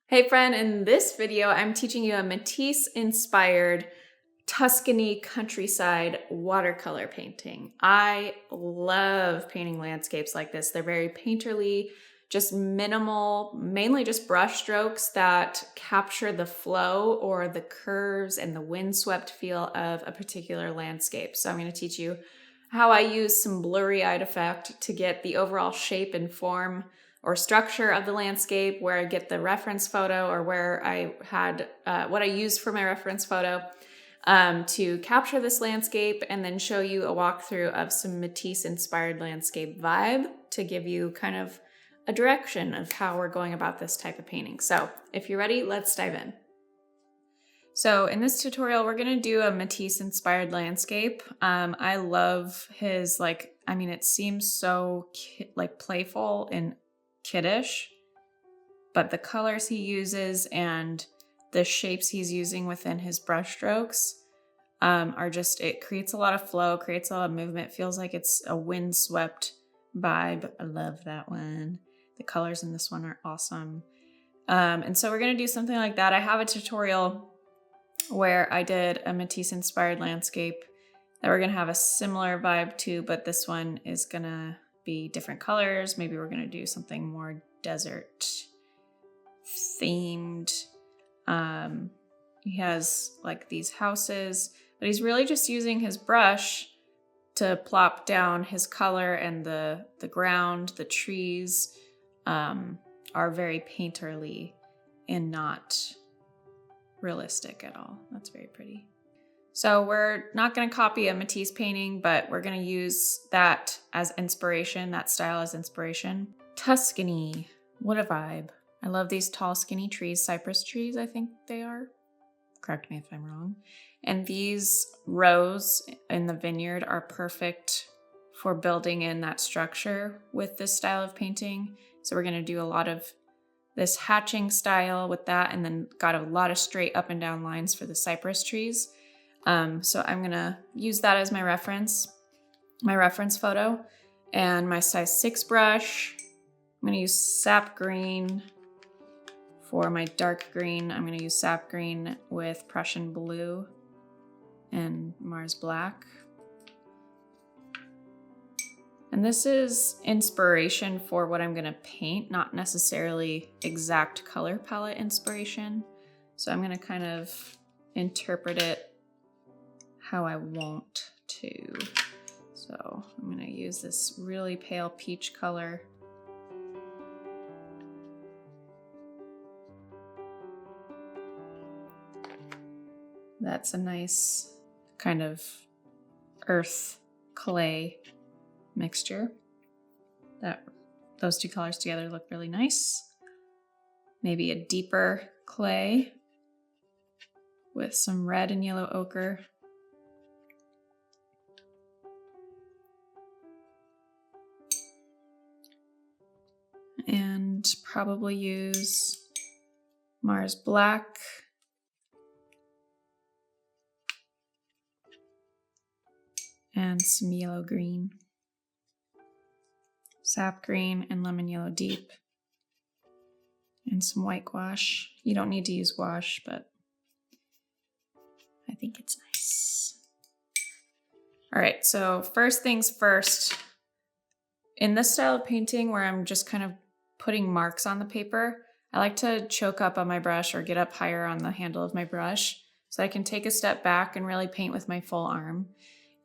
Hey friend, in this video, I'm teaching you a Matisse-inspired Tuscany countryside watercolor painting. I love painting landscapes like this. They're very painterly, just minimal, mainly just brush strokes that capture the flow or the curves and the windswept feel of a particular landscape. So I'm going to teach you how I use some blurry-eyed effect to get the overall shape and form or structure of the landscape, where I get the reference photo, or where I had what I used for my reference photo to capture this landscape, and then show you a walkthrough of some Matisse-inspired landscape vibe to give you kind of a direction of how we're going about this type of painting. So if you're ready, let's dive in. So in this tutorial, we're gonna do a Matisse-inspired landscape. I love his, it seems so playful and kiddish, but the colors he uses and the shapes he's using within his brush strokes it creates a lot of flow, creates a lot of movement, feels like it's a windswept vibe. I love that one. The colors in this one are awesome. And so we're gonna do something like that. I have a tutorial where I did a Matisse-inspired landscape that we're gonna have a similar vibe to, but this one is gonna be different colors. Maybe we're gonna do something more desert themed. He has like these houses, but he's really just using his brush to plop down his color, and the ground, the trees are very painterly and not realistic at all. That's very pretty. So we're not going to copy a Matisse painting, but we're going to use that as inspiration, that style as inspiration. Tuscany, what a vibe. I love these tall, skinny trees, cypress trees, I think they are. Correct me if I'm wrong. And these rows in the vineyard are perfect for building in that structure with this style of painting. So we're going to do a lot of this hatching style with that, and then got a lot of straight up and down lines for the cypress trees. So I'm gonna use that as my reference photo, and my size 6 brush. I'm gonna use sap green. For my dark green, I'm gonna use sap green with Prussian blue and Mars black. And this is inspiration for what I'm gonna paint, not necessarily exact color palette inspiration. So I'm gonna kind of interpret it how I want to. So I'm gonna use this really pale peach color. That's a nice kind of earth clay mixture. Those two colors together look really nice. Maybe a deeper clay with some red and yellow ochre. And probably use Mars black. And some yellow green. Sap green and lemon yellow deep. And some white gouache. You don't need to use gouache, but I think it's nice. All right, so first things first. In this style of painting where I'm just kind of putting marks on the paper, I like to choke up on my brush or get up higher on the handle of my brush so I can take a step back and really paint with my full arm.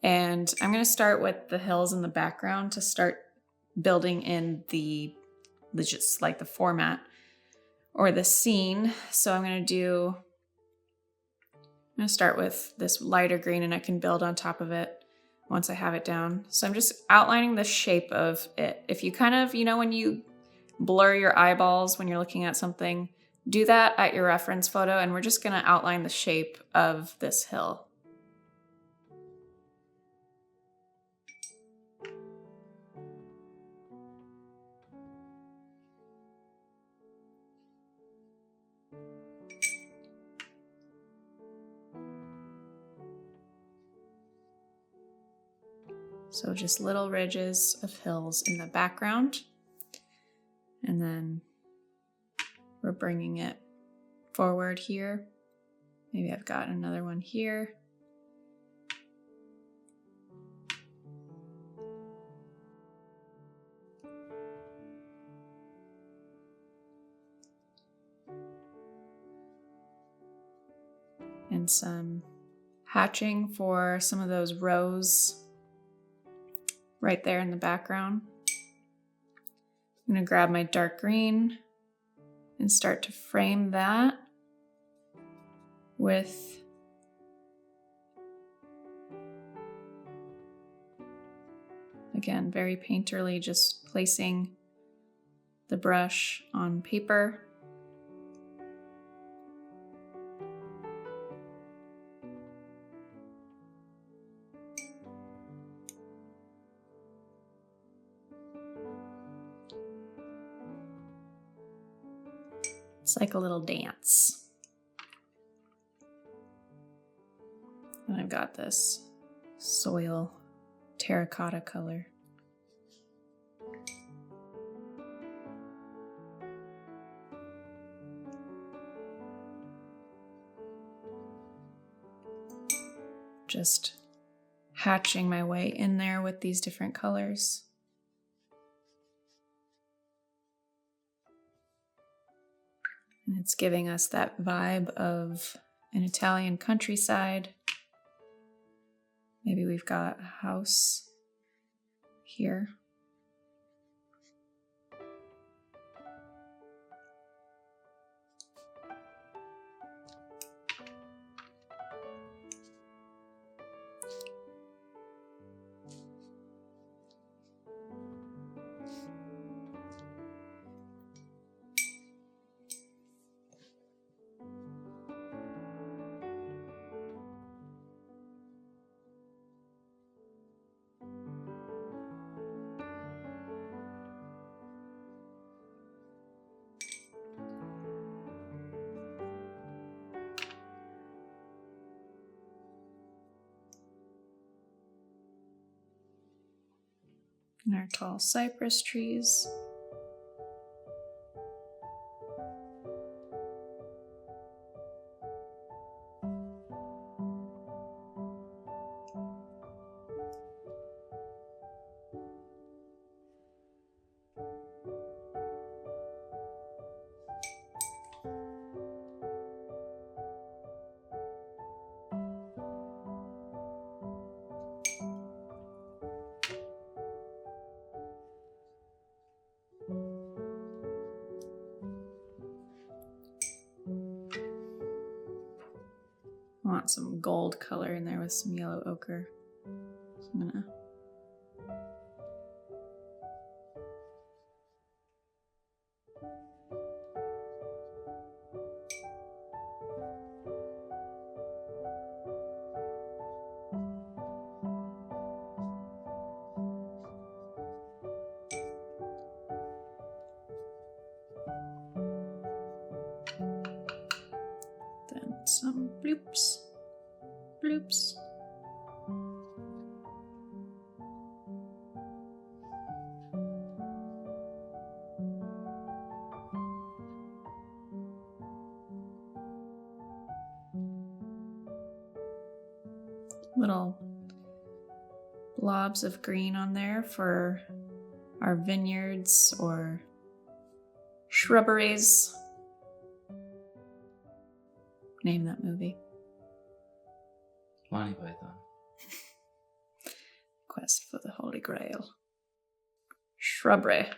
And I'm going to start with the hills in the background to start building in the format or the scene. So I'm going to start with this lighter green, and I can build on top of it once I have it down. So I'm just outlining the shape of it. If you kind of, when you blur your eyeballs when you're looking at something, do that at your reference photo, and we're just going to outline the shape of this hill. So just little ridges of hills in the background. And then we're bringing it forward here. Maybe I've got another one here. And some hatching for some of those rows right there in the background. I'm going to grab my dark green and start to frame that with again, very painterly, just placing the brush on paper. It's like a little dance. And I've got this soil terracotta color. Just hatching my way in there with these different colors. And it's giving us that vibe of an Italian countryside. Maybe we've got a house here. And our tall cypress trees. I want some gold color in there with some yellow ochre. So I'm gonna then some bloops, bloops. Little blobs of green on there for our vineyards or shrubberies. Name that movie. Monty Python. Quest for the Holy Grail. Shrubbery.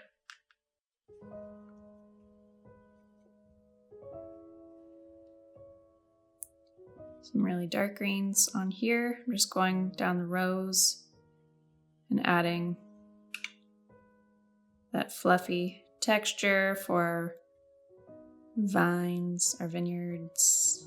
Some really dark greens on here. I'm just going down the rows and adding that fluffy texture for vines, our vineyards.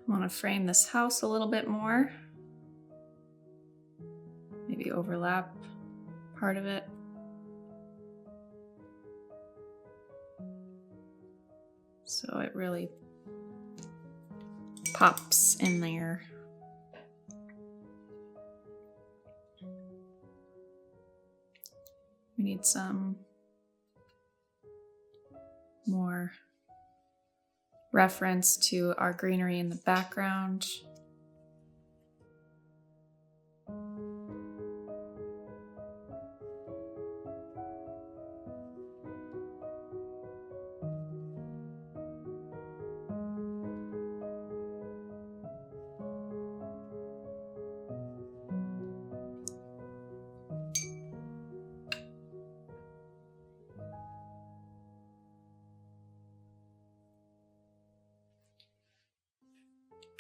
I want to frame this house a little bit more. Maybe overlap part of it. So it really pops in there. We need some more reference to our greenery in the background.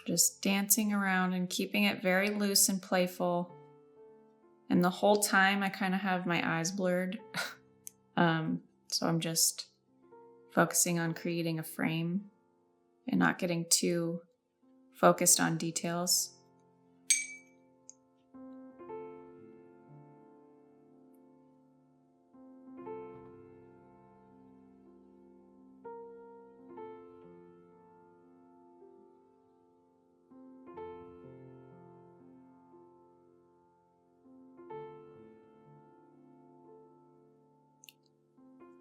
Just dancing around and keeping it very loose and playful. And the whole time I kind of have my eyes blurred. So I'm just focusing on creating a frame and not getting too focused on details.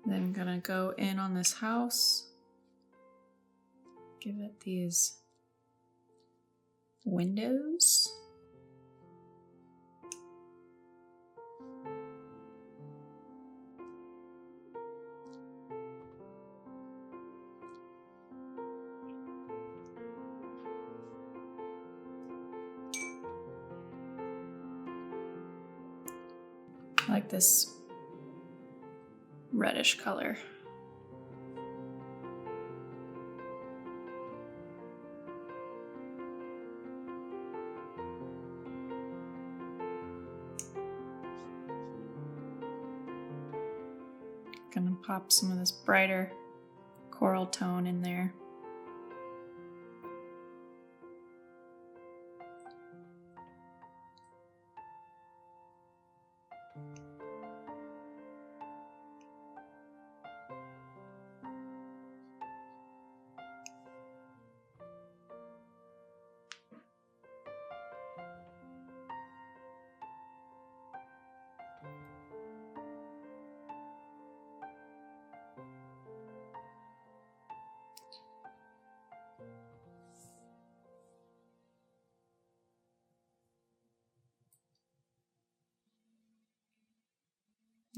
Then I'm gonna go in on this house, give it these windows. I like this reddish color. Gonna pop some of this brighter coral tone in there.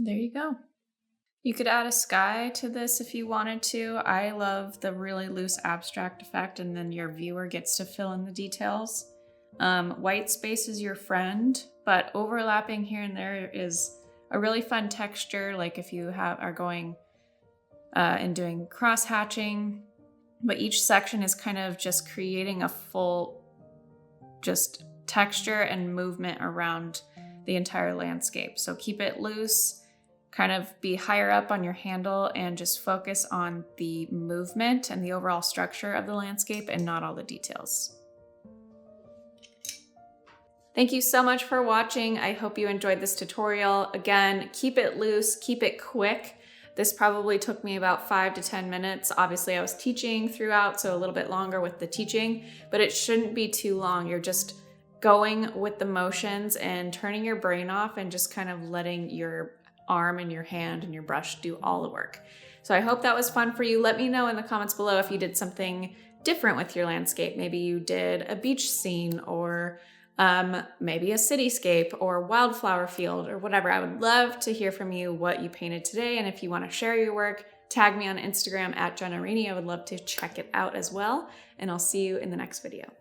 There you go. You could add a sky to this if you wanted to. I love the really loose abstract effect, and then your viewer gets to fill in the details. White space is your friend, but overlapping here and there is a really fun texture, like if you are going and doing cross hatching, but each section is kind of just creating a full just texture and movement around the entire landscape. So keep it loose, kind of be higher up on your handle, and just focus on the movement and the overall structure of the landscape and not all the details. Thank you so much for watching. I hope you enjoyed this tutorial. Again, keep it loose, keep it quick. This probably took me about 5 to 10 minutes. Obviously I was teaching throughout, so a little bit longer with the teaching, but it shouldn't be too long. You're just going with the motions and turning your brain off and just kind of letting your arm and your hand and your brush do all the work. So I hope that was fun for you. Let me know in the comments below if you did something different with your landscape. Maybe you did a beach scene, or maybe a cityscape or wildflower field or whatever. I would love to hear from you what you painted today. And if you want to share your work, tag me on Instagram at Jenna Rainey. I would love to check it out as well. And I'll see you in the next video.